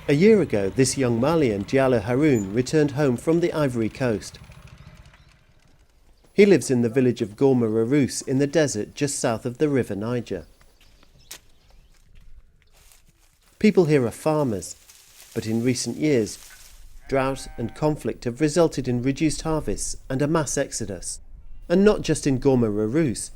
A year ago, this young Malian, Diallo Haroun, returned home from the Ivory Coast. He lives in the village of Gourma Rousse in the desert just south of the River Niger. People here are farmers, but in recent years, drought and conflict have resulted in reduced harvests and a mass exodus. And not just in Gourma Rousse.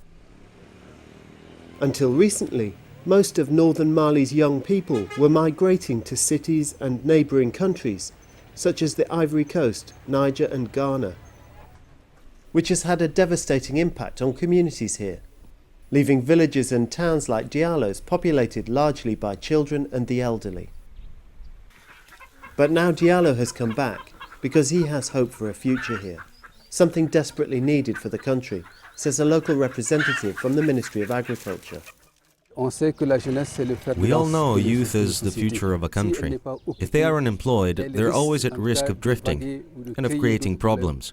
Until recently, most of northern Mali's young people were migrating to cities and neighbouring countries, such as the Ivory Coast, Niger and Ghana, which has had a devastating impact on communities here, leaving villages and towns like Diallo's populated largely by children and the elderly. But now Diallo has come back because he has hope for a future here, something desperately needed for the country, says a local representative from the Ministry of Agriculture. We all know youth is the future of a country. If they are unemployed, they're always at risk of drifting and of creating problems.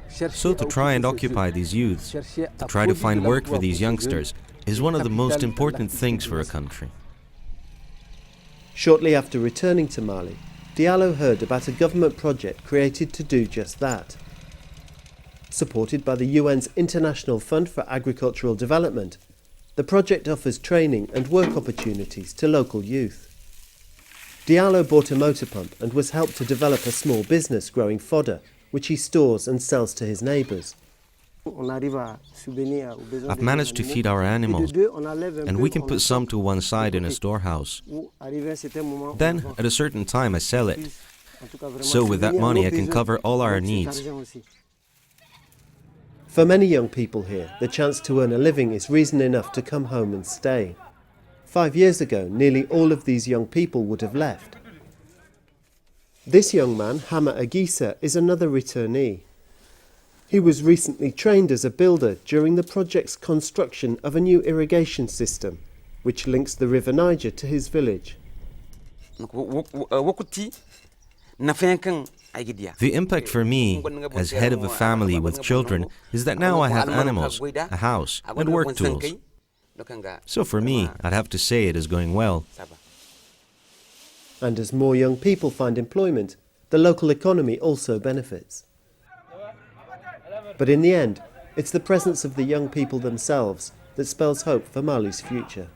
So to try and occupy these youths, to try to find work for these youngsters, is one of the most important things for a country. Shortly after returning to Mali, Diallo heard about a government project created to do just that. Supported by the UN's International Fund for Agricultural Development, the project offers training and work opportunities to local youth. Diallo bought a motor pump and was helped to develop a small business growing fodder, which he stores and sells to his neighbours. I've managed to feed our animals, and we can put some to one side in a storehouse. Then, at a certain time, I sell it. So with that money, I can cover all our needs. For many young people here, the chance to earn a living is reason enough to come home and stay. 5 years ago, nearly all of these young people would have left. This young man, Hama Agisa, is another returnee. He was recently trained as a builder during the project's construction of a new irrigation system, which links the River Niger to his village. The impact for me, as head of a family with children, is that now I have animals, a house, and work tools. So for me, I'd have to say it is going well. And as more young people find employment, the local economy also benefits. But in the end, it's the presence of the young people themselves that spells hope for Mali's future.